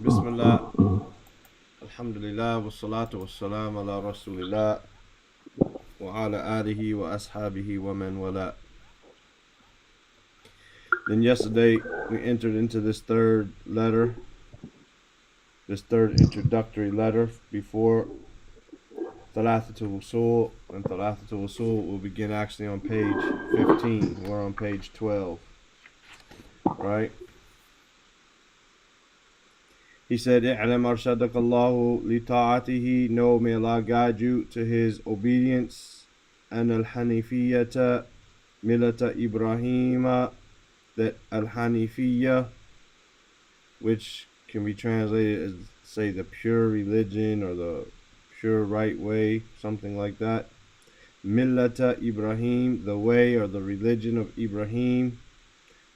Bismillah, alhamdulillah, wassalatu wassalam ala rasulillah, wa ala alihi wa ashabihi wa man wala. Then yesterday we entered into this third letter, this third introductory letter before Thalathat-ul-Usul, and Thalathat-ul-Usul will begin actually on page 15. We're on page 12, right? He said, "I'lam arshadaka Allahu li ta'atihi." Know, may Allah guide you to His obedience. And al-Hanifiyata millata Ibrahima, that al-Hanifiyya, which can be translated as, say, the pure religion or the pure right way, something like that. Millata Ibrahim, the way or the religion of Ibrahim.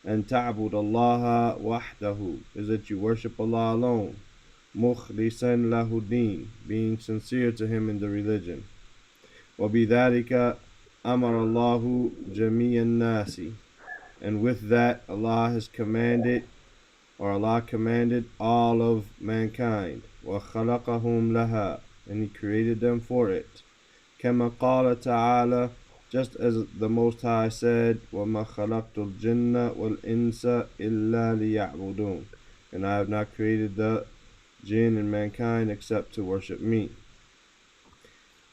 And ta'bud Allah wahdahu, is that you worship Allah alone. Mukhlisan lahu deen, being sincere to Him in the religion. وَبِذَلِكَ أَمَرَ اللَّهُ جَمِيعَ النَّاسِ, and with that Allah has commanded, or Allah commanded all of mankind. وَخَلَقَهُمْ لَهَا, and He created them for it. كَمَا قَالَ تَعَالَى, just as the Most High said, وَمَا خَلَقْتُ الْجِنَّ وَالْإِنسَ إِلَّا لِيَعْبُدُونَ, and I have not created the jinn and mankind except to worship me.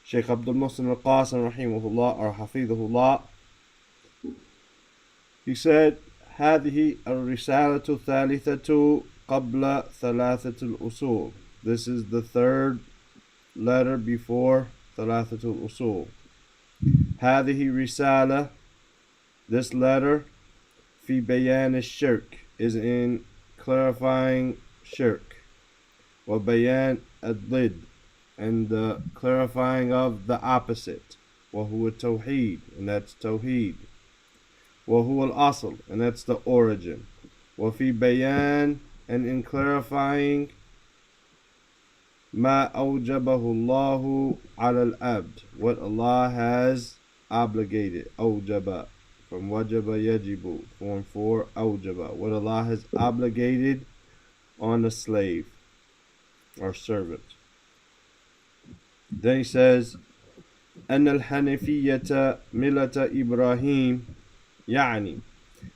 Shaykh Abdul Muslim al-Qasim rahimahullah, or hafidhahullah, he said, هذه الرسالة الثالثة قبل ثلاثة الأصول. This is the third letter before Thalathat-ul-Usul. هذه رسالة, this letter, في بيان الشرك, is in clarifying shirk. وبيان الضد, and the clarifying of the opposite. وهو التوحيد, and that's tawheed. وهو الأصل, and that's the origin. وفي بيان, and in clarifying ما أوجبه الله على العبد, what Allah has obligated. أوجب, from وجب يجب, form 4, أوجب, what Allah has obligated on the slave or servant. Then he says, أن الحنفية ملة إبراهيم, يعني,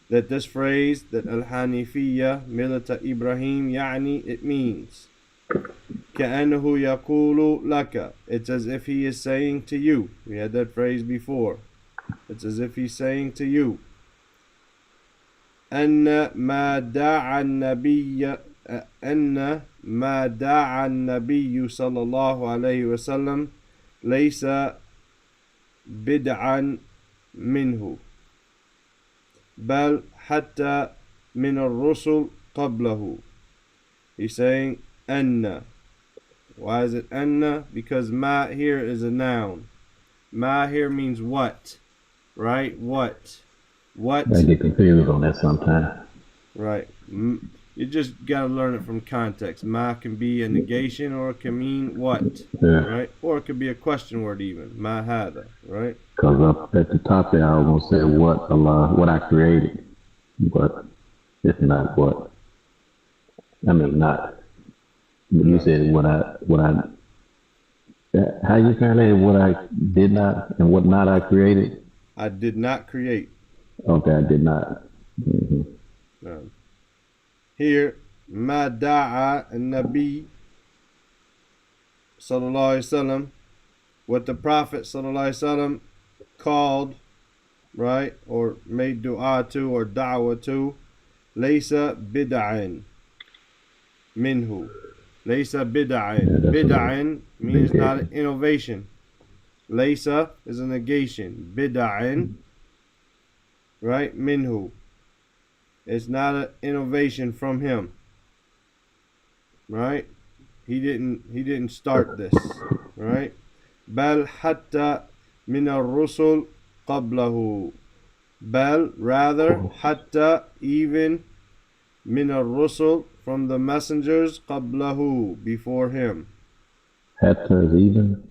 that this phrase, that al-Hanifiyya millata Ibrahim, يعني, it means كأنه يقول لك, it's as if he is saying to you. We had that phrase before. It's as if he's saying to you, أن ما دعا النبي أن ما دعا النبي صلى الله عليه وسلم ليس بدعا منه بل حتى من الرسل قبله. He's saying أن. Why is it أن? Because ma here is a noun. Ma here means what, right? What? I get confused on that sometimes. Right. You just gotta learn it from context. Ma can be a negation, or it can mean what, right? Or it could be a question word even. Ma hada, right? Because up at the top there, I almost said what Allah, what I created, but it's not what. I mean, not. But you said what I. How you translate what I did not and what not I created? I did not create. Okay, I did not. Here, ma da'a an-nabi sallallahu alaihi wasallam, what the Prophet sallallahu alaihi wasallam called, right, or made dua to, or da'wah to, laysa bid'an minhu. Laysa bid'an. Bid'an means not an innovation. Laysa is a negation. Bid'an, right, minhu. It's not an innovation from him, right? He didn't start this, right? Bal hatta min ar-rusul qablahu. Bal, rather, hatta, even, min ar-rusul, from the messengers, qablahu, before him. Hatta is even?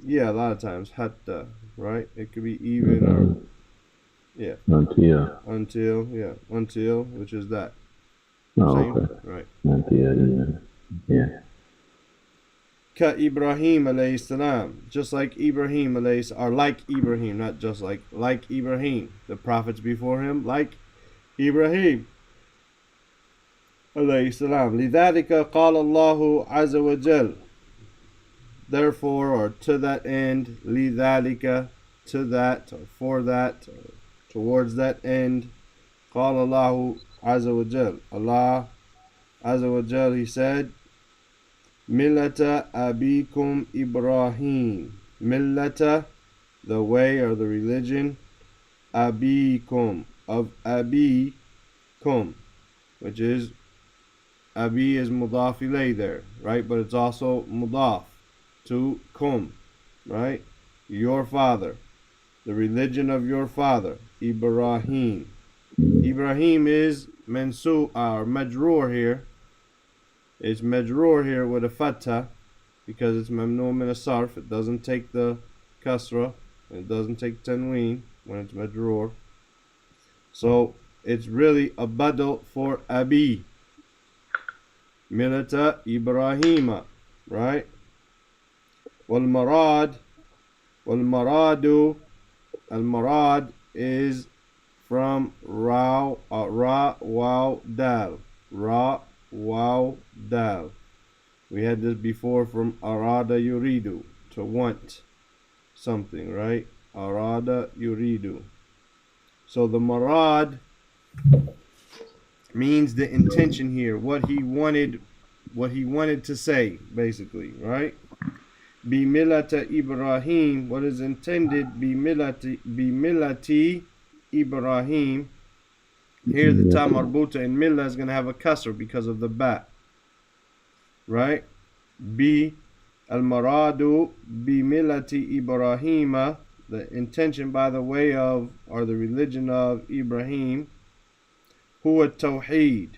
Yeah, a lot of times, hatta, right? It could be even or Yeah. Until. Until, which is that. Oh, Same? okay. Right. Until, yeah. Ka Ibrahim alayhi salam. Just like Ibrahim alayhi salam, or like Ibrahim, not just like Ibrahim. The prophets before him, like Ibrahim alayhi salam. لذلك قال الله عز وجل. Therefore, or to that end, لذلك, to that, or for that, or towards that end, قال الله عز وجل. Allah عز وجل, he said, Millata abikum Ibrahim. Millata, the way or the religion. Abikum, of abikum, which is, abi is mudaf ilay there, right? But it's also mudaf to kum, right? Your father, the religion of your father, Ibrahim. Ibrahim is mensu or majroor here. It's majroor here with a fatha because it's mamnu min as-sarf. It doesn't take the kasra. It doesn't take tanween when it's majroor. So it's really a badal for abi. Millata Ibrahima, right? Wal maradu, al marad is from ra waw dal. Ra waw dal. We had this before from arada yuridu, to want something, right? Arada yuridu. So the marad means the intention here, what he wanted to say, basically, right? Bimilata Ibrahim, what is intended, bimilati Ibrahim. Here the ta marbuta in millah is going to have a kasr because of the ba, right? Bi al-maradu bimilati Ibrahima, the intention by the way of, or the religion of Ibrahim. Huwa tawheed.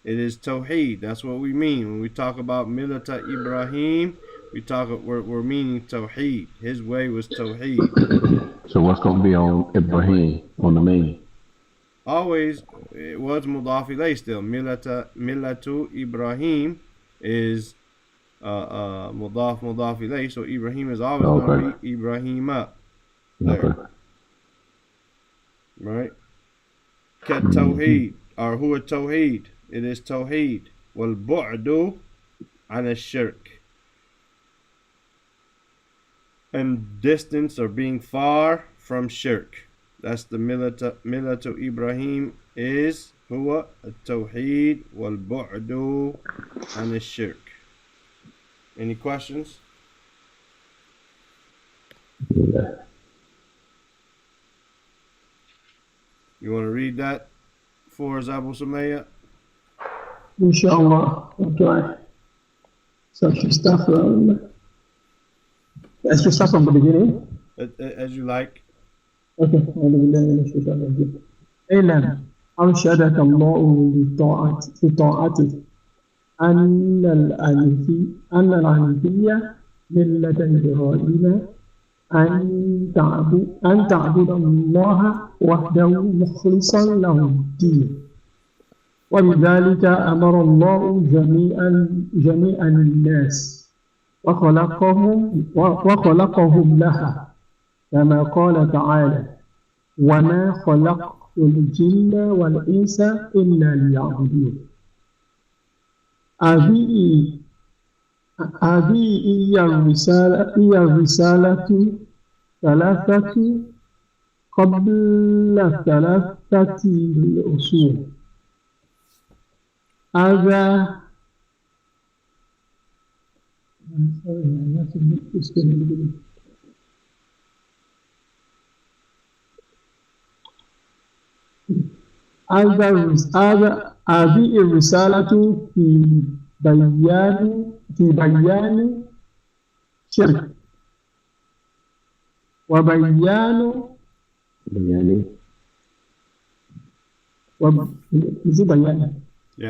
It is tawheed. That's what we mean when we talk about millata Ibrahim. We're meaning tawheed. His way was tawheed. So what's going to be on Ibrahim, on the main? Always, it was mudaf ilayh still. Millatu Ibrahim is mudaf ilayh. So Ibrahim is always going to be Ibrahima. There. Okay. Right? Kat tawheed, or huwa tawheed. It is tawheed. Wal bu'du an ash-shirk. And distance, or being far from shirk. That's the millatu Ibrahim is huwa at-tawheed wal bu'du an ash-shirk. Any questions? Yeah. You want to read that for us, Abu Sumayya? Inshallah. Okay. So should start from, let's just start from the beginning. As you like. Okay. اعلم أرشدك الله لطاعته أن الحنيفية ملة إبراهيم أن تعبد الله وحده مخلصا له الدين وبذلك أمر الله جميع الناس وخلقهم لها كما قال تعالى وما خلقت الجن والإنس إلا ليعبدون. هذه هي الرسالة ثلاثة قبل ثلاثة الأصول. هذا هذه الرسالة في بيان شرك وبيان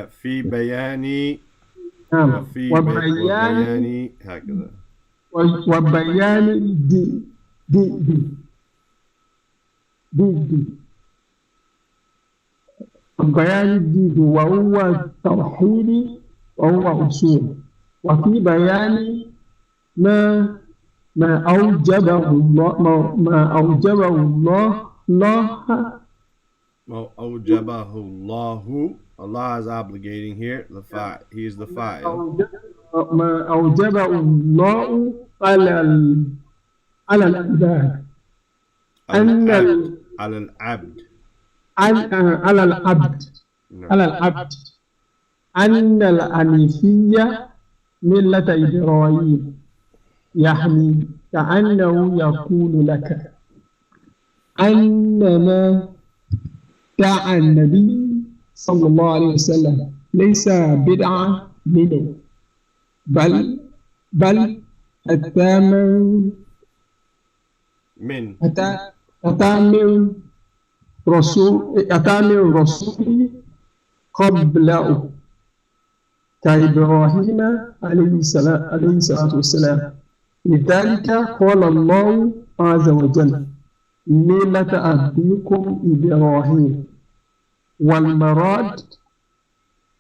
في بيان وبيان هكذا وبيان ضد بيان الضد وهو التوحيد وهو أصول، وفي بيان ما أوجبه الله ما أوجبه الله أوجبه الله. Allah is obligating here. He is the fa'il. ما أوجبه الله على العباد أن على العبد على العبد على العبد أن الحنيفية ملة إبراهيم، يعني كأنه يقول لك أن ما دعا النبي صلى الله عليه وسلم ليس بدعة منه، بل أتى من رسول قبله كإبراهيم عليه الصلاة والسلام. لذلك قال الله عز وجل ملة أبيكم إبراهيم، والمراد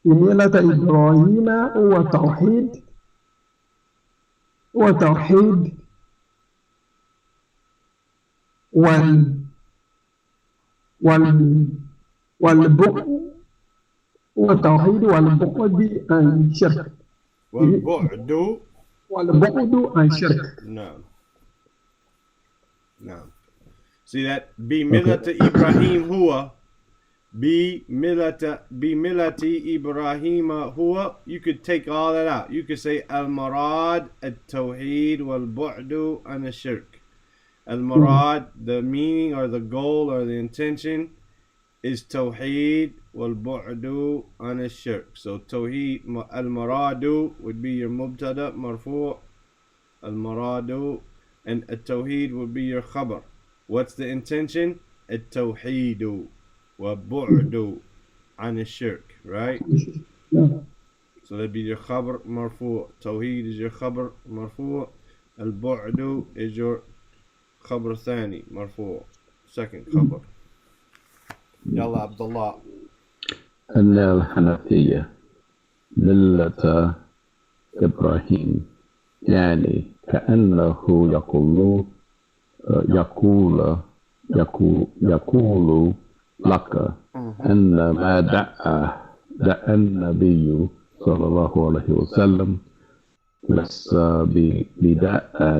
بملة إبراهيم هو توحيد والبعد عن الشرك. والبعد عن الشرك. نعم. See that? بملة إبراهيم هو بملة إبراهيم هو. You could take all that out. You could say المراد التوحيد والبعد عن الشرك. Al-Murad, the meaning or the goal or the intention is Tawheed wal-Bu'du an al-Shirk. So Tawheed, Al-Muradu would be your Mubtada, Marfu' Al-Muradu, and At-Tawheed would be your Khabar. What's the intention? At-Tawheedu wa-Bu'du an al-Shirk, right? So that'd be your Khabar, Marfu'. Tawheed is your Khabar, Marfu'. Al-Bu'du is your خبر ثاني مرفوع, second خبر. يلا عبد الله. أن الحنفية ملة إبراهيم، يعني كأنه يقول لك أن ما دعا النبي صلى الله عليه وسلم ليس بدعاء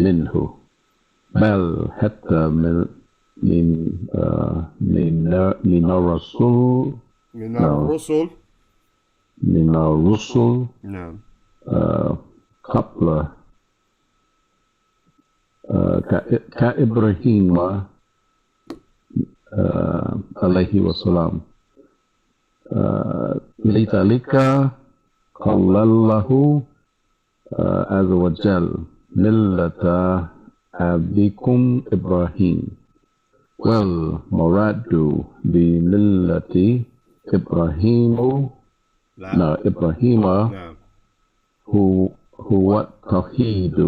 منه، بل حتى من الرسل نعم قبل كإبراهيم عليه السلام. لذلك قال الله عز وجل ملة أبيكم إبراهيم، والمراد بملة إبراهيم هو التوحيد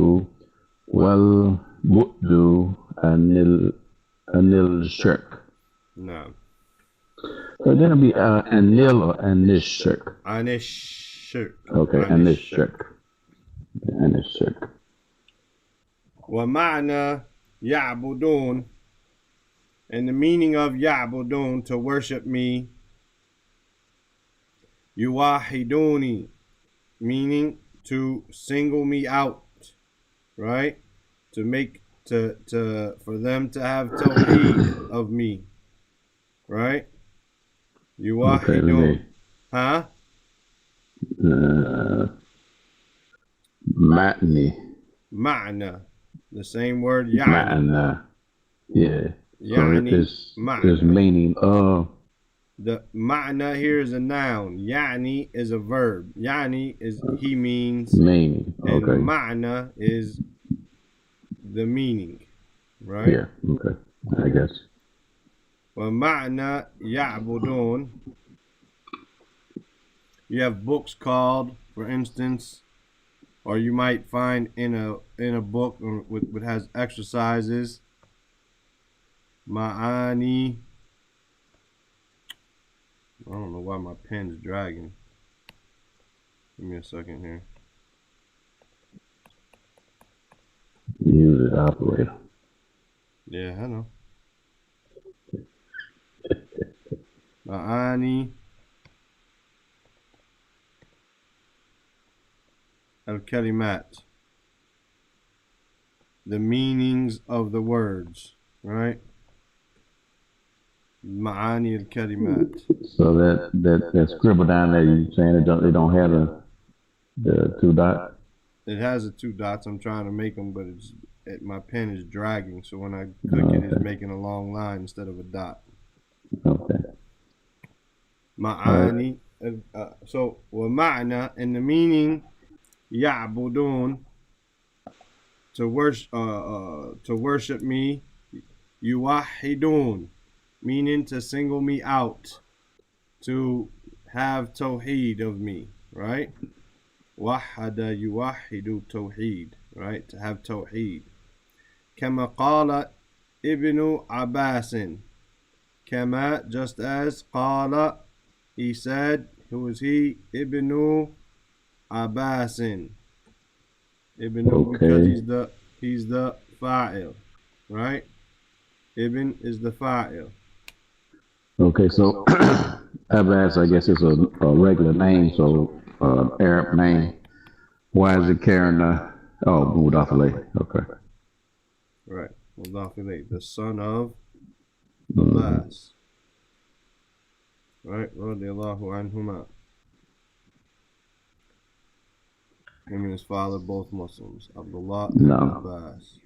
والبعد عن الشرك. نعم. So gonna be anil or anishirk. Anishirk. Okay, anishirk. Anishirk. ومعنى يعبدون, and the meaning of يعبدون, to worship me. يوحدوني, meaning to single me out, right? To make for them to have tawheed of me, right? يوحدون. Huh? Ma'na. The same word, Ma'na. Yeah. Yani, so there's meaning of. The ma'na here is a noun. Yani is a verb. Yani is he means. Meaning. Okay. And ma'na is the meaning. Right? Yeah. Okay. I guess. Well, ma'na ya'budun. You have books called, for instance, or you might find in a book which has exercises. Ma'ani. I don't know why my pen's dragging. Give me a second here. Use it, operator. Yeah, I know. Ma'ani al-kalimat. The meanings of the words, right? Ma'ani al-kalimat. So that scribble down there, you saying they don't have the two dots? It has the two dots. I'm trying to make them, but my pen is dragging. So when I click it, it's making a long line instead of a dot. Okay. Ma'ani. So ma'na, and the meaning, ya'budun, to worship me, yuwahidun, meaning to single me out, to have tawheed of me, right? Wahada yuwahidu tawheed, right? To have tawheed. Kama qala ibnu Abbasin. Kama, just as, qala, he said, who is he? Ibnu Abbasin. Ibnu, because he's the fa'il, right? Ibn is the fa'il. Okay, so Abbas, I guess, is a regular name, so Arab name. Why is it carrying Mudaf alayh? Okay. Right. Mudaf ilayh, the son of Abbas. Right? Radiallahu anhuma. Him and his father, both Muslims. Abdullah and Abbas.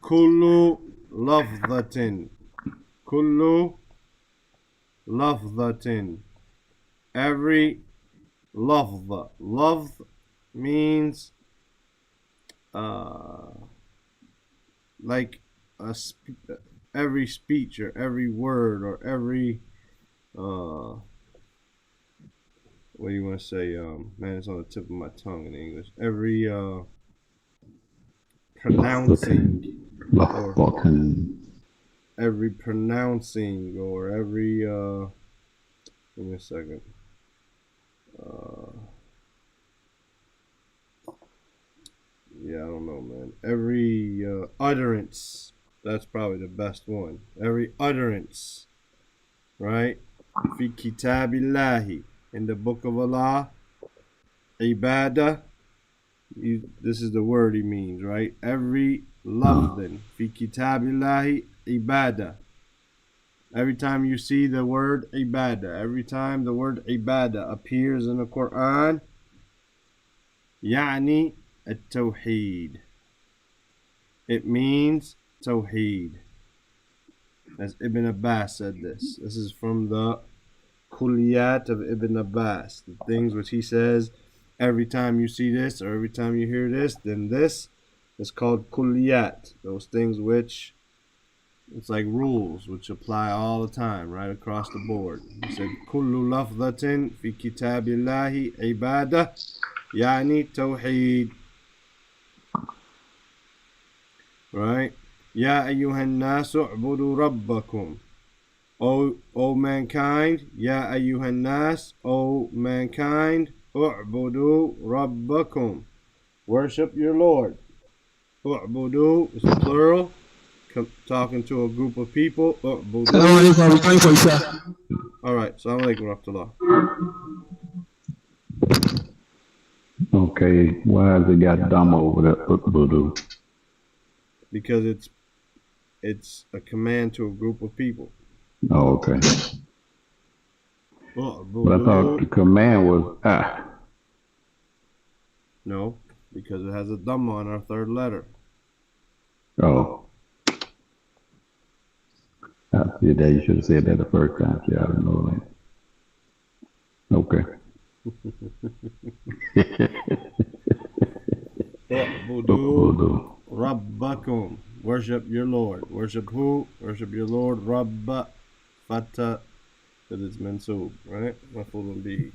Kullu lafzatin. Kullu lafzatin. Every lafza. Lafz means like every speech or every word or every what do you want to say? Man, it's on the tip of my tongue in English. Every pronouncing, every pronouncing, or every give me a second. Yeah, I don't know, man. Every utterance. That's probably the best one. Every utterance, right? Fi kitabillahi, in the book of Allah. Ibadah. This is the word he means, right? Every lafdin. Fi kitabillahi ibadah. Every time you see the word ibadah, every time the word ibadah appears in the Quran, يعني التوحيد. It means tawheed. As Ibn Abbas said this. This is from the Kulliyat of Ibn Abbas. The things which he says, every time you see this or every time you hear this, then this is called Kulliyat. Those things which, it's like rules which apply all the time, right across the board. He said, Kullu lafzatin fi kitabillahi ibadah, yani tawheed. Right? Ya ayyuhan nasu u'budu rabbakum. O mankind, Ya ayyuhan nas, O mankind, u'budu rabbakum. Worship your Lord. U'budu is plural, talking to a group of people. U'budu. Alright, Assalamu alaikum warahmatullah. Okay, why has it got dumb over there, u'budu? Because it's a command to a group of people. Oh, okay. But I thought the command was No, because it has a dhamma on our third letter. Oh. I see that. You should have said that the first time. See, I didn't know that. Okay. U'budu rabbakum. Worship your Lord. Worship who? Worship your Lord. Rabba fata, that is mansub, right? Mafulun bihi.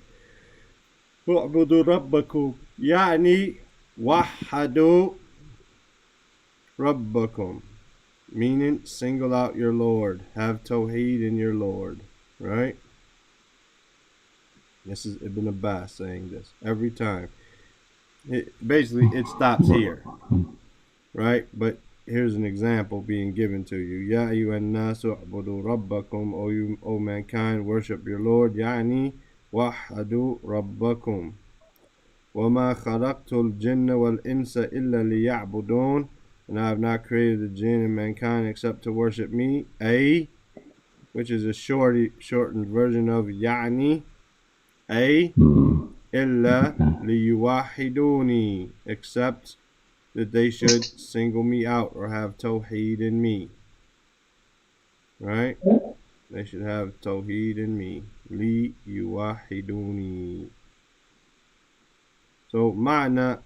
U'budu rabbakum. Yani wahadu rabbakum. meaning single out your Lord. Have Tawheed in your Lord. Right? This is Ibn Abbas saying this every time. Basically, it stops here. Right? But here's an example being given to you. Ya ayyuhan nasu u'budu rabbakum, O mankind, worship your Lord. Yani wahadu rabbakum. وَمَا خَلَقْتُ الْجِنَّ وَالْإِنسَ إِلَّا لِيَعْبُدُونَ. And I have not created the jinn and mankind except to worship me. Which is a shortened version of يعني. إِلَّا لِيُوَحِدُونِي. Except that they should single me out or have tawheed in me. Right? They should have tawheed in me. لِيُوَحِدُونِي. So ma'na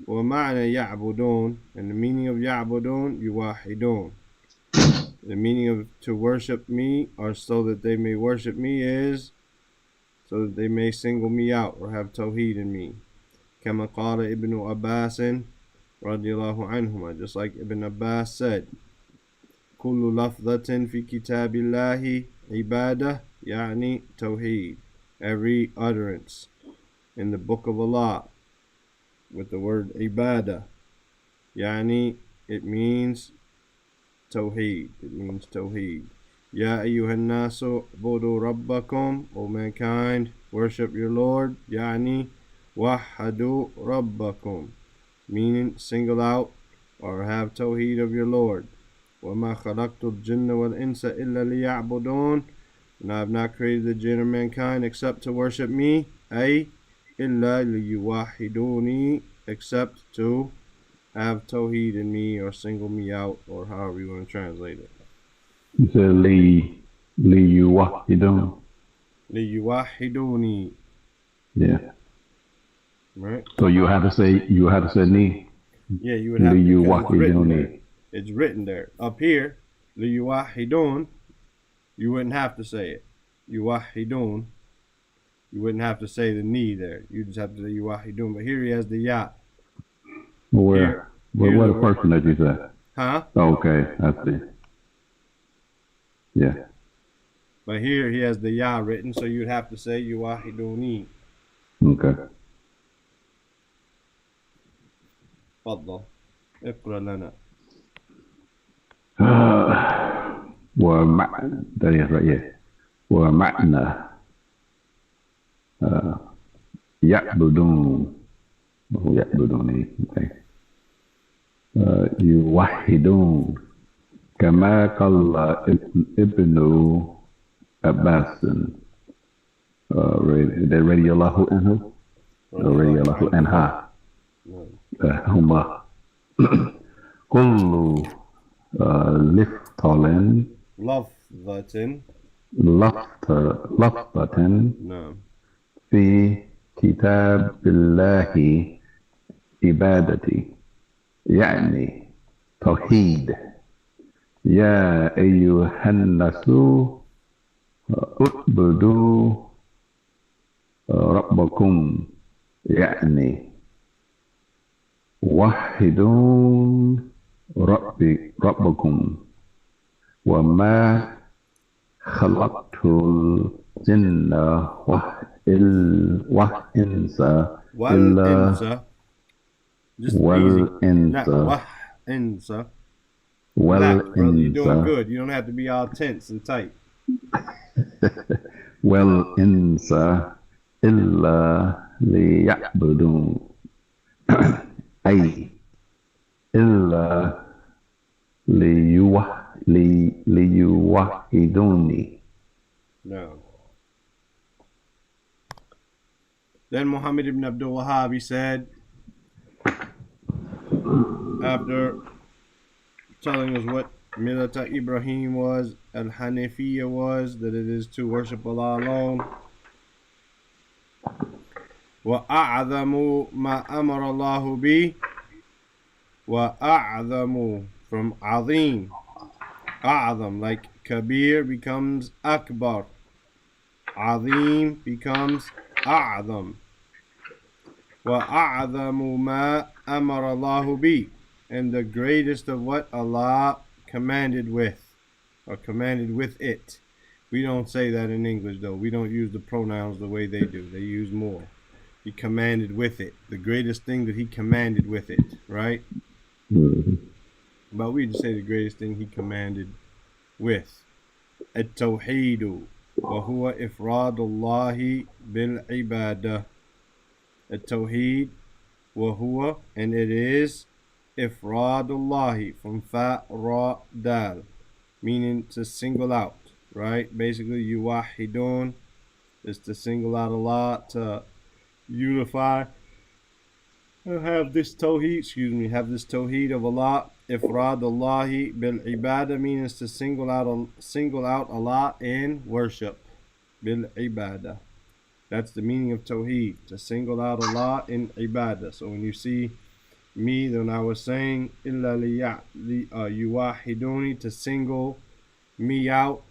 wa ma'na ya'budun, and the meaning of ya'budun, yuwahidun. The meaning of to worship me, or so that they may worship me, is so that they may single me out or have tawheed in me. Kama qala Ibn Abbas radiyallahu anhuma, just like Ibn Abbas said, kullu lafzatin fi kitabillahi ibadah, yani tawheed. Every utterance in the book of Allah with the word ibadah, yani it means tawheed. It means tawheed. Ya ayyuhan nasu u'budu rabbakum, O mankind, worship your Lord. Yani wahadu rabbakum, meaning single out or have tawheed of your Lord. وَمَا خَلَقْتُ الْجِنَّ وَالْإِنسَ إِلَّا لِيَعْبُدُونَ. And I have not created the jinn or mankind except to worship me. إِلَّا لِيُوَحِدُونِي, except to have tawheed in me or single me out, or however you want to translate it. You said liyuwahidun. لِيُوَحِدُونِي. Yeah. Right? So you have to say ni. Yeah, you would have to, because it's written there. Liyuwahiduni. It's written there. Up here, لِيُوَحِدُون, you wouldn't have to say it. Yuwahidun, you wouldn't have to say the ni there. You just have to say yuwahidun. But here he has the ya. Where? What person did you say? Huh? Okay, I see. Yeah. But here he has the ya written, so you'd have to say yuwahiduni. Okay. تفضل اقرأ لنا. That is right, yeah. ومعنى يعبدون يعبدوني. Okay. يوحدون كما قال ابن عباس رضي الله عنه رضي الله عنها هما كل لفظة نعم. في كتاب الله عبادتي، يعني توحيد. يا أيها الناس اعبدوا ربكم، يعني وحدوا ربكم. وما خلقت الجن والإنس إلا You're doing good. You don't have to be all tense and tight. والإنس إلا ليعبدون أي إلا ليوحدوني. No. Then Muhammad ibn Abdul Wahhab, he said, after telling us what Milata Ibrahim was, Al-Hanifiyya was, that it is to worship Allah alone. وَأَعْظَمُ مَا أَمَرَ اللَّهُ بِهِ. وَأَعْظَمُ from Azim. A'zam, like Kabir becomes Akbar. Azim becomes A'zam. وَأَعْظَمُ مَا أَمَرَ اللَّهُ بِهِ. And the greatest of what Allah commanded with, or commanded with it. We don't say that in English, though. We don't use the pronouns the way they do. They use more. He commanded with it. The greatest thing that he commanded with it, right? But we just say the greatest thing he commanded with. التوحيد وهو إفراد الله بالعبادة. التوحيد وهو, and it is إفراد الله, from fa ra dal, meaning to single out, right? Basically, yuwahidun is to single out Allah, to unify, and have this tawheed, have this tawheed of Allah. Ifrad Allahi bil ibadah means to single out Allah in worship. Bil ibadah. That's the meaning of tawheed, to single out Allah in ibadah. So when you see me, then I was saying illa yuwahiduni, to single me out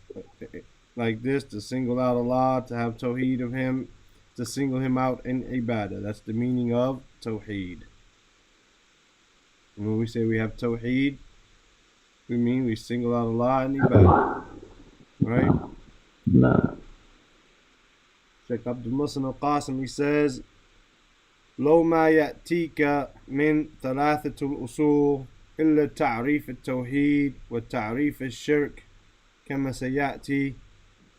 like this, to single out Allah, to have tawheed of Him, to single Him out in ibadah. That's the meaning of tawheed. When we say we have tawheed, we mean we single out Allah in ibadah, right? No. Sheikh Abdul Muhsin al-Qasim, he says, لو ما يأتيك من ثلاثة الأصول إلا تعريف التوحيد وتعريف الشرك كما سيأتي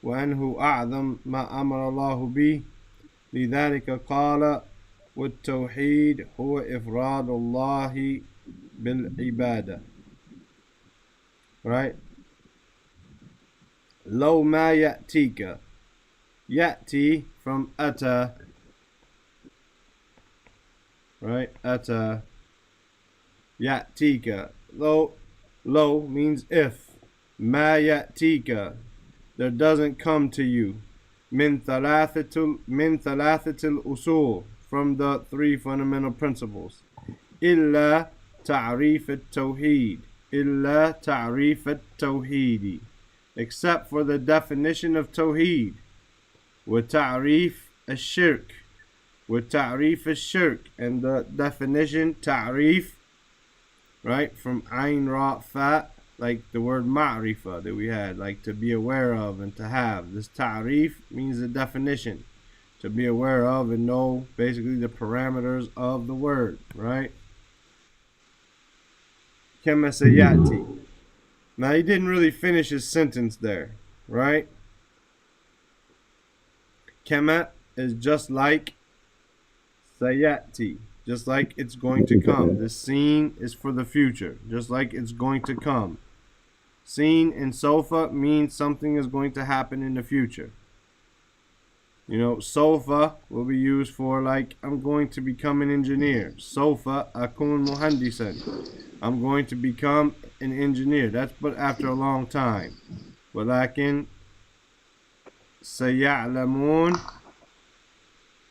وأنه أعظم ما أمر الله به لذلك قال والتوحيد هو إفراد الله بالعبادة. Right? لو ما يأتيك, يأتي from أتى, right? أتى, يأتيك. Lo means if. ما يأتيك, there doesn't come to you. من ثلاثة الأصول, from the three fundamental principles. إلا تعريف التوحيد, إلا تعريف التوحيد, except for the definition of tawheed. وتعريف الشرك, وتعريف الشرك, and the definition ta'rif, right, from ayn ra fa, like the word ma'rifa that we had, like to be aware of and to have. This ta'rif means the definition, to be aware of and know basically the parameters of the word, right? Kama sayati. Now he didn't really finish his sentence there, right? Kama is just like sayati, just like it's going to come. This seen is for the future, just like it's going to come. Seen in sofa means something is going to happen in the future. You know, sofa will be used for, like, I'm going to become an engineer. Sofa akun muhandisan. I'm going to become an engineer. That's but after a long time. Walakin saya'lamun,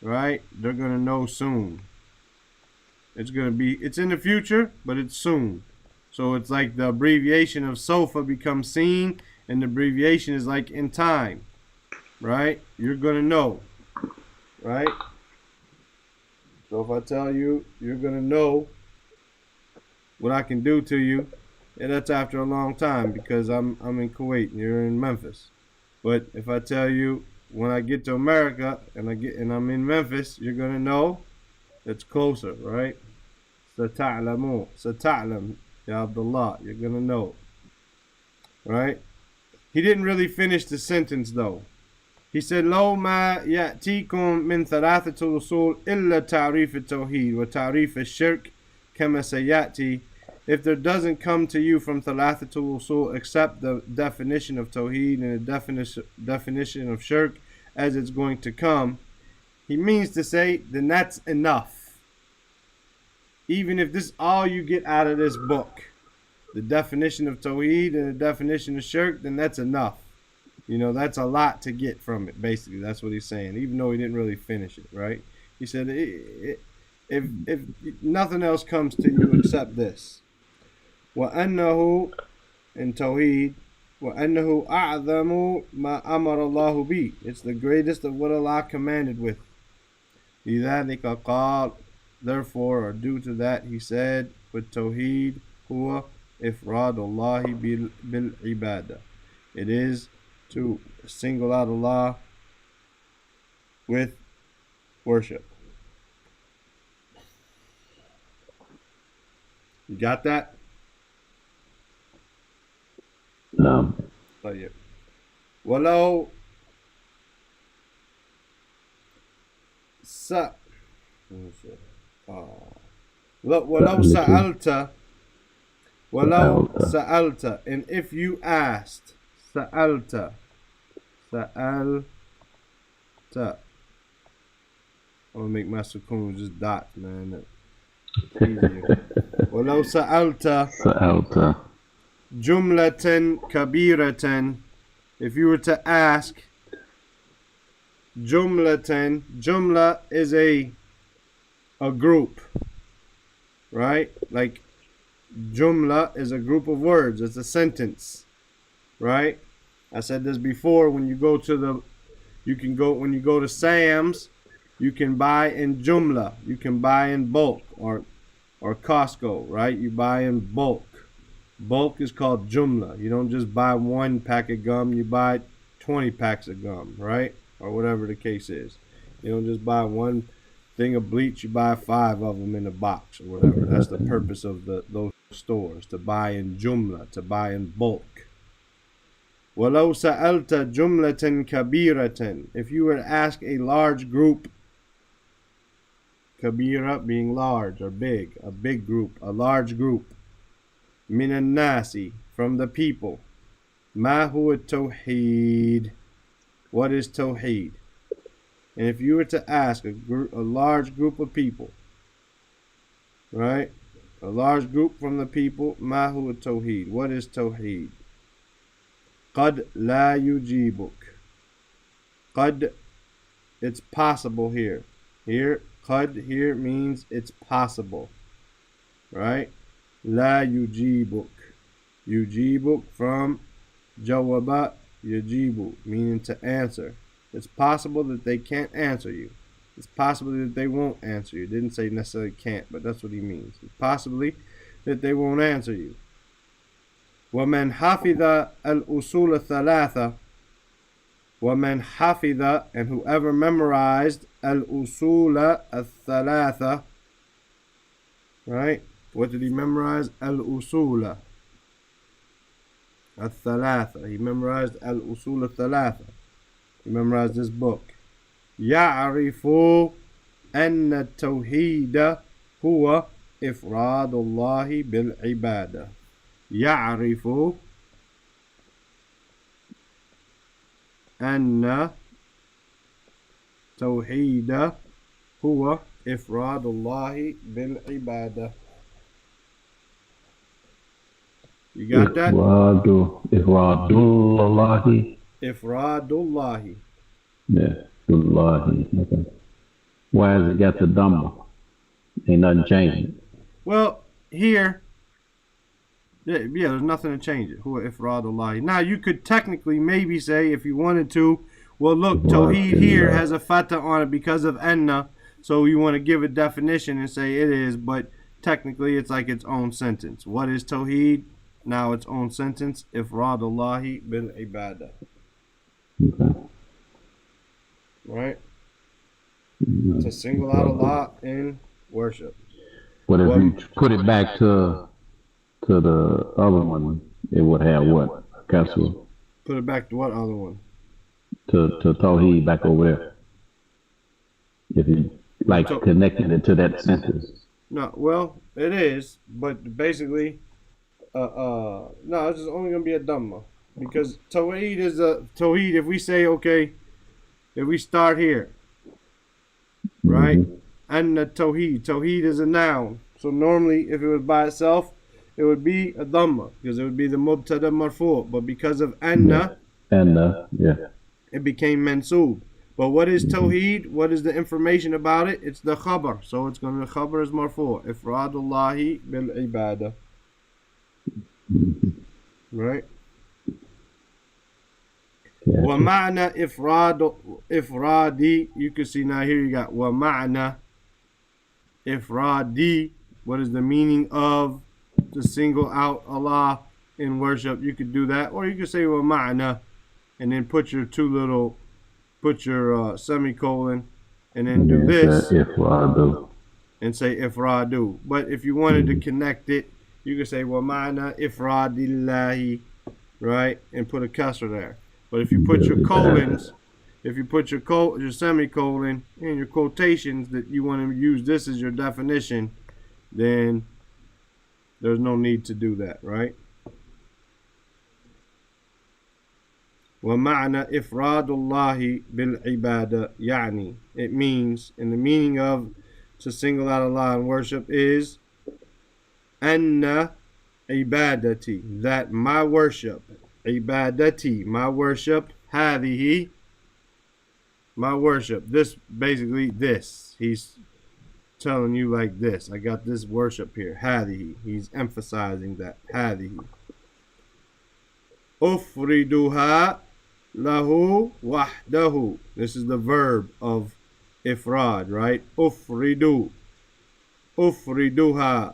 right? They're going to know soon. It's in the future, but it's soon. So it's like the abbreviation of sofa becomes seen, and the abbreviation is like in time, right? You're going to know, right? So if I tell you, you're going to know what I can do to you, and that's after a long time, because I'm in Kuwait and you're in Memphis. But if I tell you when I get to America and I'm in Memphis, you're going to know it's closer, right? Sata'lamu, sata'lam, ya Abdullah, you're going to know, right? He didn't really finish the sentence though. He said, لو ما يأتيكم من ثلاثة الأصول إلا تعريف التوحيد وتعريف الشرك كما سيأتي. If there doesn't come to you from Thalathat-ul-Usul except the definition of tawheed and the definition of shirk as it's going to come, he means to say, then that's enough. Even if this is all you get out of this book, the definition of tawheed and the definition of shirk, then that's enough. You know, that's a lot to get from it, basically. That's what he's saying, even though he didn't really finish it, right? He said, if nothing else comes to you except this. وأنه in Tawheed, وأنه أعظم ما أمر الله به. It's the greatest of what Allah commanded with. لذلك قال, therefore, or due to that, he said, with Tawheed, هو ifradullahi bil ibadah. It is to single out Allah with worship. You got that? No. طيب. ولو سألت, and if you asked, سألت. I'm gonna make my sukoon just dots, man. It's easier. ولو سألت جملة كبيرة, if you were to ask jumlatan, jumla is a group, right? Like jumla is a group of words, it's a sentence, right? I said this before. When you go to when you go to Sam's, you can buy in jumla, you can buy in bulk, or Costco, right? You buy in bulk. Bulk is called jumla. You don't just buy one pack of gum, you buy 20 packs of gum, right? Or whatever the case is. You don't just buy one thing of bleach, you buy 5 of them in a box or whatever. That's the purpose of those stores, to buy in jumla, to buy in bulk. وَلَوْ سَأَلْتَ جُمْلَةً كَبِيرَةً, if you were to ask a large group, kabira being large or big, a big group, a large group, مِنَ النَّاسِ, from the people, مَا هُوَ التَّوْحِيدُ, what is tawheed? And if you were to ask a large group of people, right, a large group from the people, مَا هُوَ التَّوْحِيدُ, what is tawheed? قَدْ لَا يُجِيبُكَ, قَدْ, it's possible here. Here, قَدْ here means it's possible, right? لَا يُجِيبُكَ, يُجِيبُكَ from jawaba yajibu, meaning to answer. It's possible that they can't answer you. It's possible that they won't answer you. It didn't say necessarily can't, but that's what he means. It's possibly that they won't answer you. وَمَنْ حَفِظَ الْأُصُولَ الثَّلَاثَةَ, وَمَنْ حَفِظَ, and whoever memorized الْأُصُولَ الثَّلَاثَةَ, right? What did he memorize? الْأُصُولَ الثَّلَاثَةَ. He memorized الْأُصُولَ الثَّلَاثَةَ. He memorized this book. يَعْرِفُ أَنَّ التَّوْحِيدَ هُوَ إِفْرَادُ اللَّهِ بِالْعِبَادَةِ. يعرف أن توحيد هو إفراد الله بالعبادة. You got that? إفرادullah. إفرادullah. Yeah, Dullahi. Okay. Why has it got the Dhamma? Ain't nothing changing. Well, here, yeah, there's nothing to change it. Huwa ifradullah. Now, you could technically maybe say, if you wanted to, well, look, Tawheed here has a fatah on it because of anna, so you want to give a definition and say it is, but technically it's like its own sentence. What is Tawheed? Now its own sentence. Ifradullahi bil ibadah. Okay. Right? To single out Allah in worship. But if you put it back to the other one, it would have what? Castle. Put it back to what other one? To Tawheed back over there. If you connected it to that sentence. No, well, it is, but basically, no, it's just only gonna be a Dhamma, because Tawheed is a Tawheed. If we say, okay, if we start here, right, and the Tawheed is a noun. So normally, if it was by itself, it would be a Dhamma, because it would be the Mubtada Marfu'. But because of Anna, yeah, it became Mansub. But what is Tawheed? What is the information about it? It's the Khabar. So it's going to be Khabar is Marfu'. Ifradullahi bil ibadah. Right? Wa ma'na ifradi. You can see now here you got wa ma'na ifradi. What is the meaning of to single out Allah in worship, you could do that. Or you could say wa ma'na and then put your semicolon and then do this and say ifradu. But if you wanted to connect it, you could say wa ma'na ifradillahi, right? And put a kasra there. But if you put your colons, if you put your semicolon and your quotations that you want to use this as your definition, then there's no need to do that, right? وَمَعْنَى إِفْرَادُ اللَّهِ بِالْعِبَادَةِ يعني. It means, in the meaning of to single out Allah in worship is أَنَّ عِبَادَتي, that my worship, عِبَادَتي, my worship, هذه, my worship, this, basically this, he's telling you like this, I got this worship here, هذه, he's emphasizing that, هذه, أفردها له وحده. This is the verb of ifrad, right? Ufridu. Ufriduha.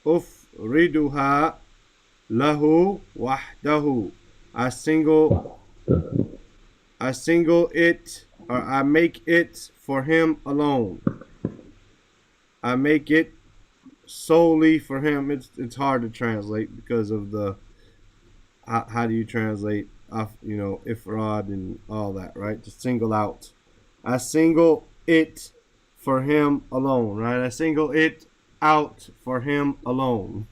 Ufriduha lahu wahdahu. I single it, or I make it for him alone. I make it solely for him. It's hard to translate because of the how do you translate ifrad and all that, right? To single out. I single it for him alone, right? I single it out for him alone.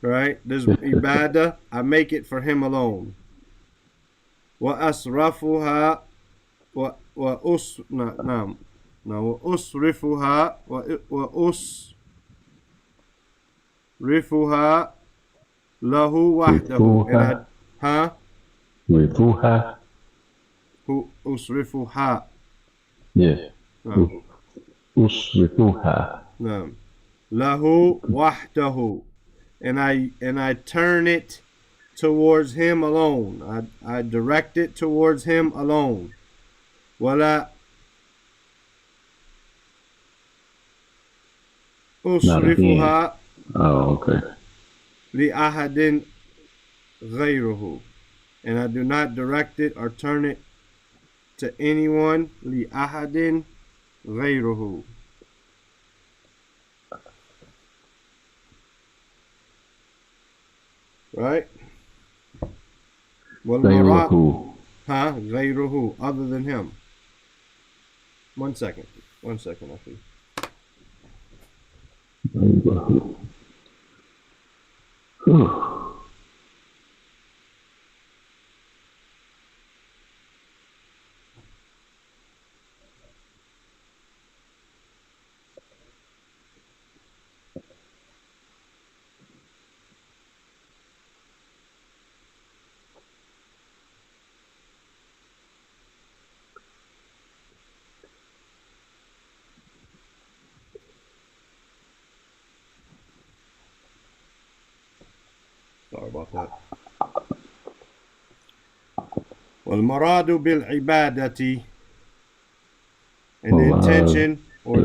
Right? This ibadah, I make it for him alone. Wa asrafuha wa usrifuha wa usrifuha lahu wahdahu. Rifuha. Usrifuha. Yeah. Usrifuha. Lahu wahdahu. And I turn it towards him alone. I direct it towards him alone. Wala usrifuha. Oh, okay. Li ahadin ghayruhu. And I do not direct it or turn it to anyone. Li ahadin ghayruhu. Right? Ghayruhu. Ghayruhu. Other than him. One second, I think. Ghayruhu. Sorry about that. وَالْمَرَادُ بِالْعِبَادَةِ. And the intention or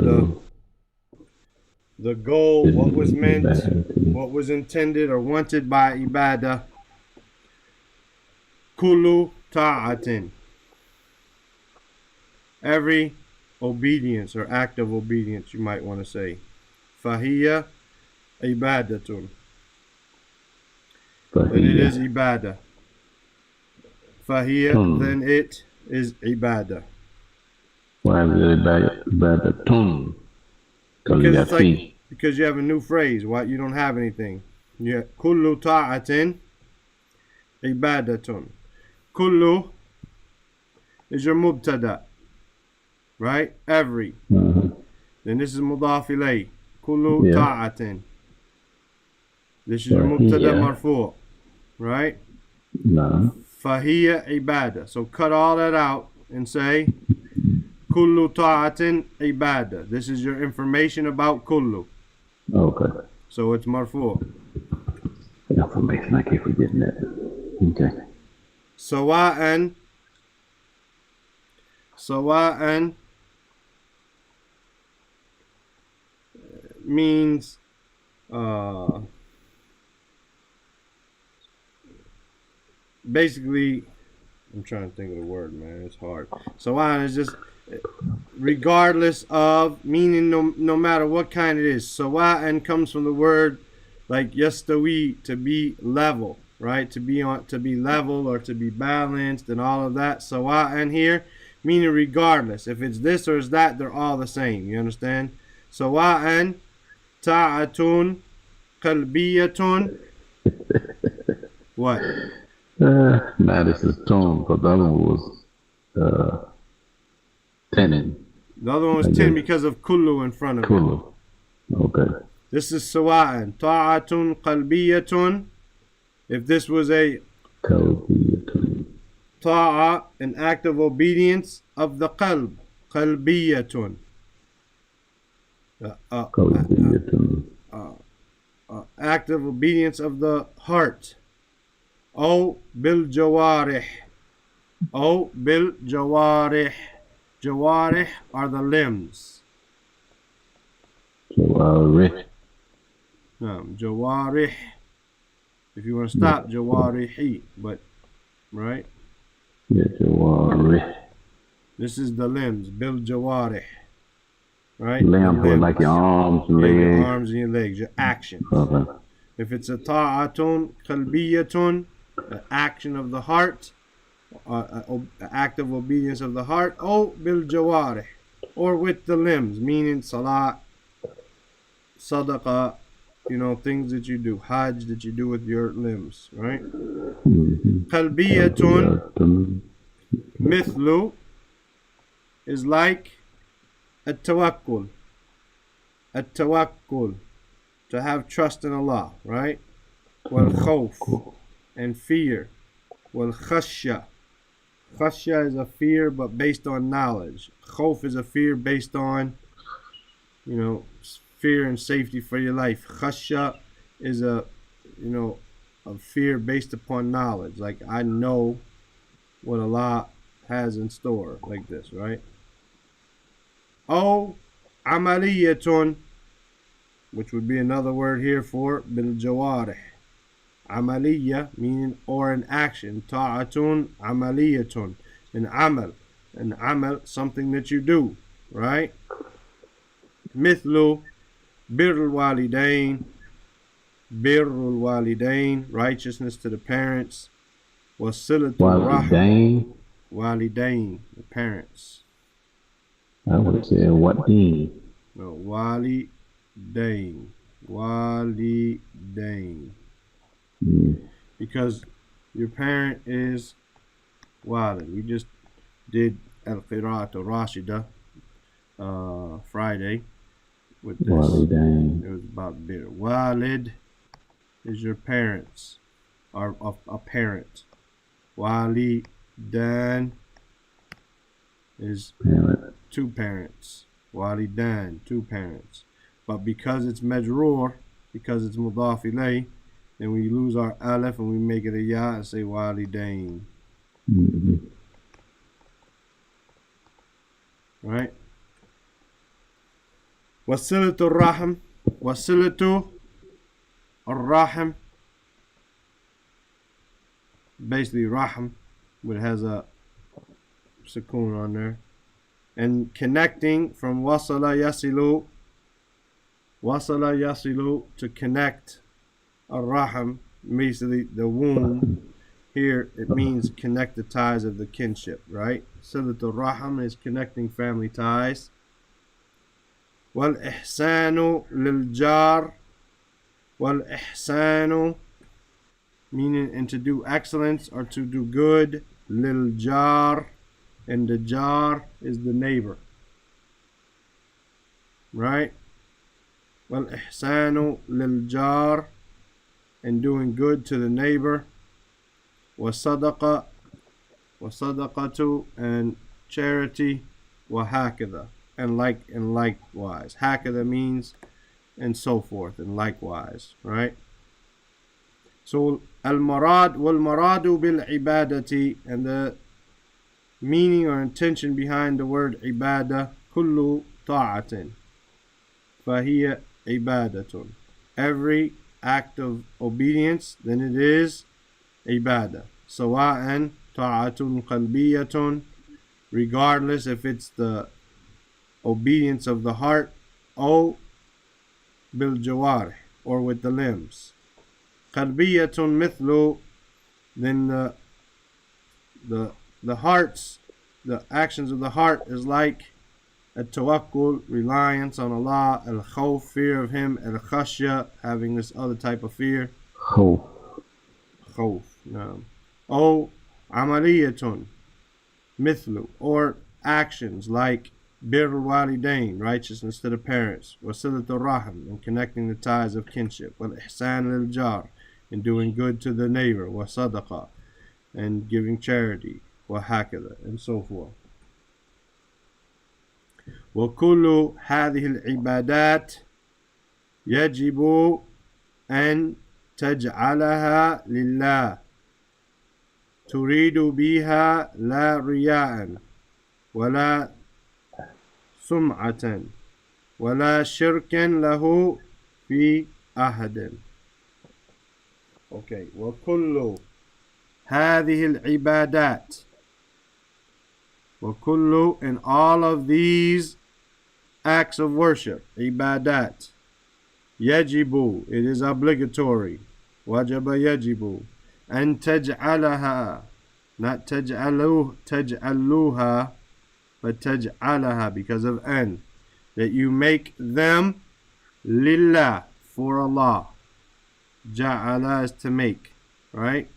the goal, what was meant, what was intended or wanted by ibadah. Kullu ta'atin. Every obedience or act of obedience, you might want to say. Fahiya ibadatun. Then it is ibadah. Fahiya, then it is ibadah. Why is it ibadatun? Because you have a new phrase. What? You don't have anything. Yeah. Kullu ta'atin ibadatun. Kullu is your mubtada. Right? Every. Mm-hmm. Then this is mudaf ilay. Kullu ta'atin. This is your mubtada marfu'. Right? No. Fahiya ibadah. So cut all that out and say kullu ta'atin ibadah. This is your information about kullu. Okay. So it's marfu'. Information, I keep forgetting that. Okay. Sawa'an means Basically, I'm trying to think of the word, man. It's hard. Sawa'an is just regardless of, meaning no matter what kind it is. Sawa'an comes from the word like yastawi, to be level, right? To be level or to be balanced and all of that. Sawa'an here meaning regardless. If it's this or it's that, they're all the same. You understand? Sawa'an ta'atun qalbiyatun. What? Nah, this is tone, but the other one was tenon. The other one was 10 because of kullu in front of it. Kullu. Okay. This is sawa'an. Ta'atun qalbiyatun. If this was a ta'a, an act of obedience of the qalb. Qalbiyatun. Act of obedience of the heart. أو بالجوارح. أو بالجوارح. Jawarih are the limbs. Jawarih. Jawarih. If you want to stop, jawarihi. But, right? Yeah, jawarih. This is the limbs. Bil jawarih. Right? Limbs with like your arms, legs. Your arms and your legs, your actions. Okay. If it's a ta'atun, qalbiyatun, the action of the heart, act of obedience of the heart, or bil jawarih, or with the limbs, meaning salat, sadaqah, things that you do, hajj that you do with your limbs, right? Qalbiyatun, mithlu, is like at-tawakkul, to have trust in Allah, right? Wal khawf, and fear. Wal khashya. Khashya is a fear but based on knowledge. Khawf is a fear based on, fear and safety for your life. Khashya is a fear based upon knowledge. Like, I know what Allah has in store, like this, right? Oh, amaliyatun, which would be another word here for bil jawarih. Amaliya, meaning or an action. Ta'atun, amaliyatun, an amal, something that you do, right? Mithlu, birrul walidain, righteousness to the parents. Wasilatul rahim, walidain, the parents. I would have said what deen? No, walidain. Because your parent is walid. We just did al-qira'at al-rashida Friday with this. Walidain. It was about bir. Walid is your parents, or a parent. Walidan is parent. Two parents. Walidan, two parents. But because it's majroor, because it's mudaf ilay, then we lose our alif and we make it a ya and say walidain. Right? Wasilatu rahim. Wasilatu ar-rahim. Basically rahim, but it has a sukoon on there. And connecting from wasala yasilu to connect ar-rahim, basically the womb. Here it means connect the ties of the kinship, right? Silatul rahim is connecting family ties. Wal ihsanu lil jar. Wal ihsanu, meaning and to do excellence or to do good. Lil jar, and the jar is the neighbor, right? Wal ihsanu lil jar, and doing good to the neighbor. Wasadaqatu, and charity. Wahakada, and likewise. Hakada means and so forth, and likewise, right? So al-marad wal-maradu bil-ibadati, and the meaning or intention behind the word ibadah, kullu ta'atin, fahiya ibadatun. every act of obedience, then it is ibadah. Sawa'an ta'atun qalbiyatun, regardless if it's the obedience of the heart, or bil jawarih, or with the limbs. Qalbiyatun mithlu, then the hearts, the actions of the heart is like at-tawakkul, reliance on Allah, al-khawf, fear of Him, al-khashya, having this other type of fear. Khawf. Khawf, no. Oh, amaliyatun, mithlu, or actions like bir walidain, righteousness to the parents, wasilatul rahim, and connecting the ties of kinship, wal ihsan lil jar, and doing good to the neighbor, wa sadaqa, and giving charity, wa hakada, and so forth. وكل هذه العبادات يجب أن تجعلها لله تريد بها لا رياء ولا سمعة ولا شركا له في أحد. Okay, وكل هذه العبادات, وكل, and all of these acts of worship, ibadat, yajibu, it is obligatory, wajaba yajibu, and taj'alaha, not taj'aluha, but taj'alaha, because of an, that you make them lillah, for Allah. Ja'ala is to make, right?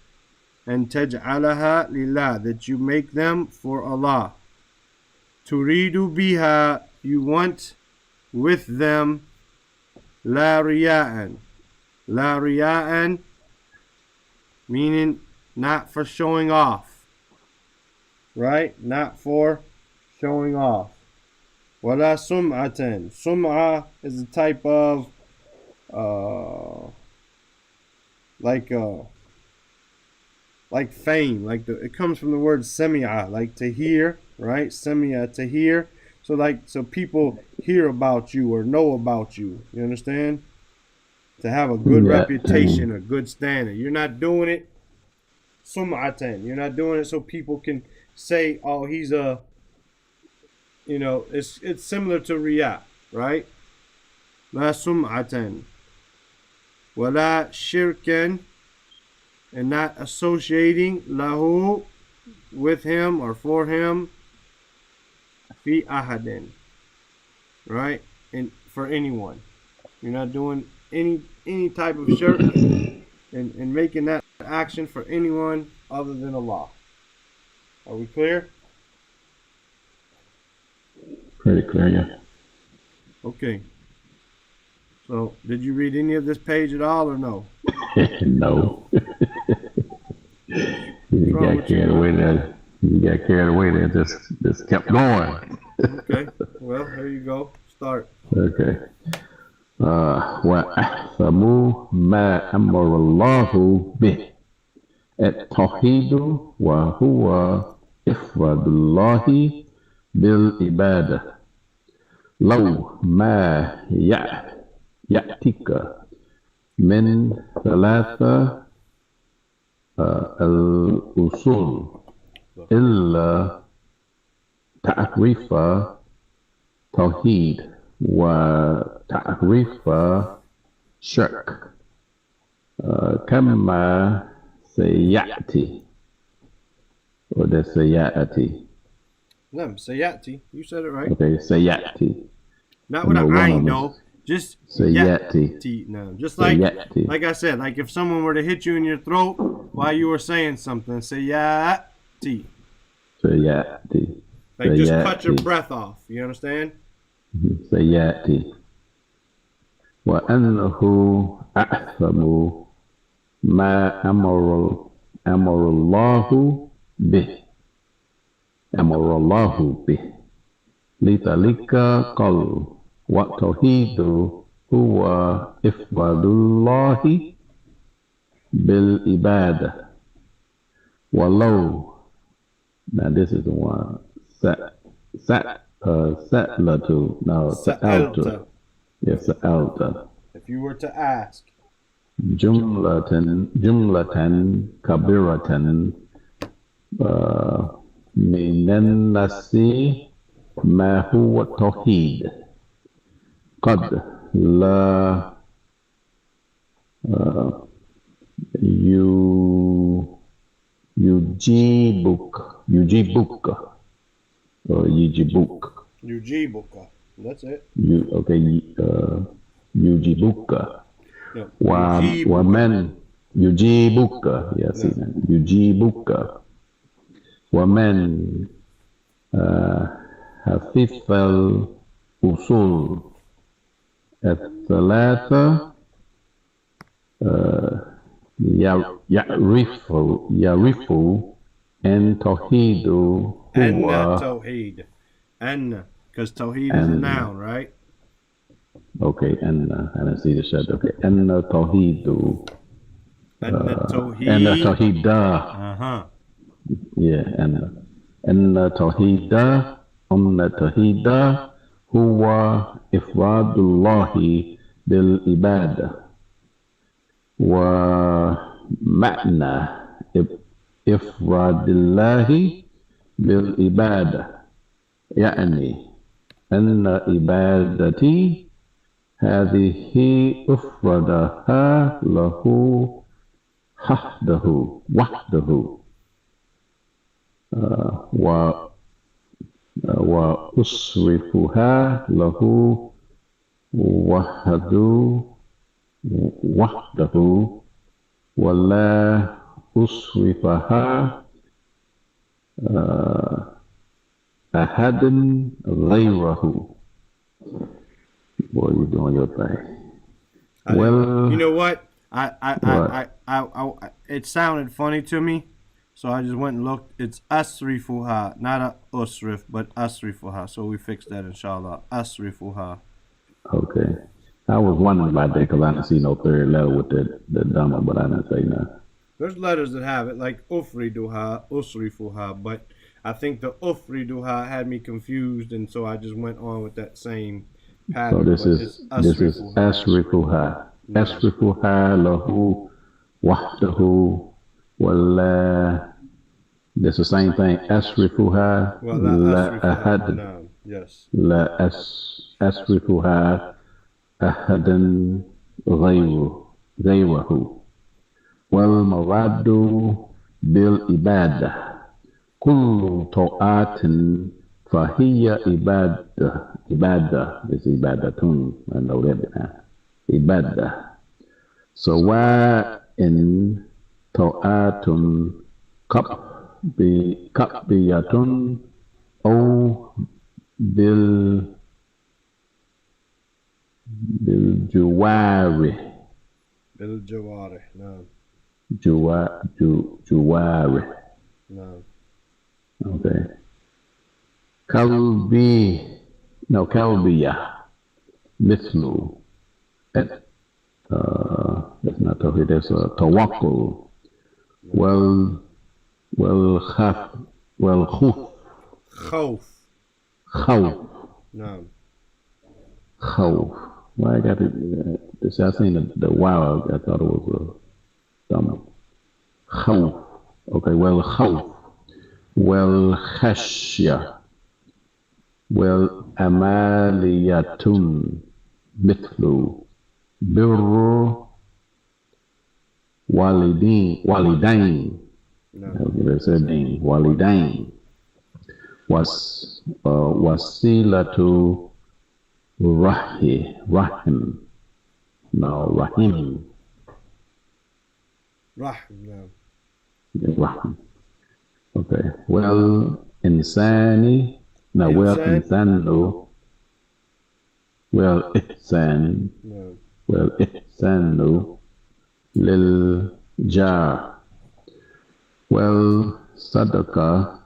And taj'alaha lillah, that you make them for Allah. Turidu biha, you want with them, la riya'an. La riya'an, meaning not for showing off, right? Not for showing off. Wala sum'atan. Sum'a is a type of like fame, like it comes from the word sami'a, like to hear, right? Sami'a, to hear. So people hear about you or know about you. You understand? To have a good reputation, a good standing. You're not doing it sum'atan. You're not doing it so people can say, oh, he's a, it's similar to riyah, right? La sum'atan. Wala shirkan, and not associating lahu, with him or for him, fi ahadin, right? And for anyone. You're not doing any type of shirk and making that action for anyone other than Allah. Are we clear? Pretty clear, yeah. Okay. So, did you read any of this page at all or no? No. You got carried away there. Just kept going. Okay. Well, here you go. Start. Okay. وأحسموا ما أمر الله به التوحيد وهو إفراد الله بالعبادة لو ما يأتيك من ثلاثة الأصول إلا تعريف توحيد وتعريف شرك كما سيأتي وده سيأتي. No, sayati. You said it right. Okay, سيأتي. Not with an ayn, no. Just سيأتي. No, just like سيأتي. like I said, like if someone were to hit you in your throat while you were saying something, sayati. سيأتي. Like just cut your breath off. You understand? سيأتي وأنه أعظم ما أمر الله به لذلك قال والتوحيد هو إفراد الله بالعبادة ولو. Now this is the one Sa'alta. Yes, Sa'alta. If you were to ask, جملة كبيرة من الناس ما هو التوحيد قد لا يو- يجيبك or يجيبك yujibuka. That's it. يجيبك No, ومن يجيبك يا سيدنا يجيبك ومن حفظ الأصول الثلاثة يعرف أن توحيد Anna هو tawheed. Anna. Because tawheed is a noun, right? okay and I didn't see the shut okay أن توحيد Anna أن tawheed. توحيد Uh-huh. yeah أن توحيد هو إفراد الله بالعبادة ومعنى إفراد الله بالعبادة يعني أن عبادتي هذه أفردها له وحده وأصرفها له وحده ولا أصرفها أحد غيره. Boy, you're doing your thing. You know what? What? It sounded funny to me, so I just went and looked. It's asrifuha, not a usrif, but asrifuha. So we fixed that, inshallah. Asrifuha. Okay. I was wondering about that because I didn't see no third letter with the dhamma, but I didn't say nothing. There's letters that have it, like ufriduha, usrifuha, but I think the ufriduha had me confused, and so I just went on with that same pattern. So this is asrifuha. Asrifuha lahu wahdahu wala. This the same thing. Asrifuha la ahad. No, yes. La asrifuha ahadan غيره والمراد بالعبادة كل طاعات فهي عبادة is عبادة I know that عبادة سواء طاعات قلبية أو بالجوارح نعم. جوارح نعم. okay كلبية مثل that's not توحيد that's توكل خوف. نعم خوف. Why I got it? I seen the wow. I thought it was a dumb. خوف. Okay, خوف. خشية. أمالية مثل بر والدين. والدين. وسيلة رحم. No, rahim. No. Rahim. Okay. إنسان. No, إنسان. إحسان. No. إحسان للجار. صدقة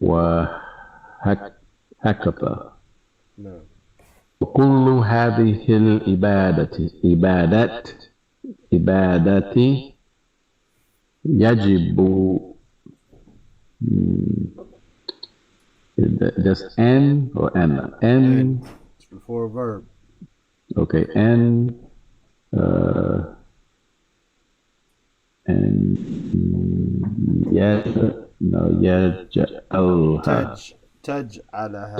وهكذا. No. وكل هذه العبادات يجب that's N or N? N. It's before a verb. Okay, N and يجعلها تجعلها.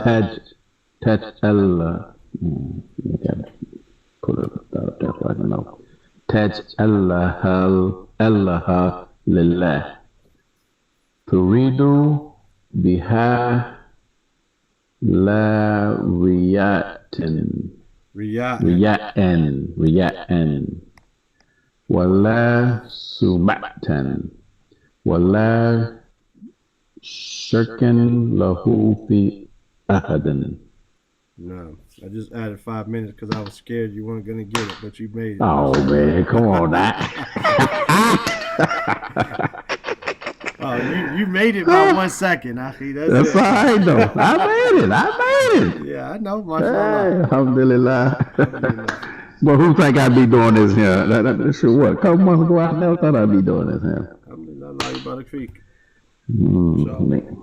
تجعلها. You gotta put it out there so I can know. تجعلها لله. تريد بها لا رياء ولا سمعة ولا شركا له في أحد. No, I just added 5 minutes because I was scared you weren't gonna get it, but you made it. Oh man, come on now. Oh, you made it by 1 second, Akhi. That's all right though. I made it. Yeah, I know. Hey, Mashallah. alhamdulillah. Alhamdulillah. But who think I'd be doing this here? Sure, what? Couple months ago, I never thought I'd be doing this here. Alhamdulillah, Allah Barak Feek. Mm,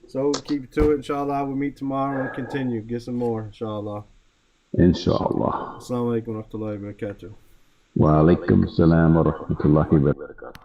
So keep to it, inshallah. We'll meet tomorrow and continue. Get some more, inshallah. Inshallah. Assalamu alaikum wa rahmatullahi wa barakatuh. Wa alaikum salam wa rahmatullahi wa barakatuh.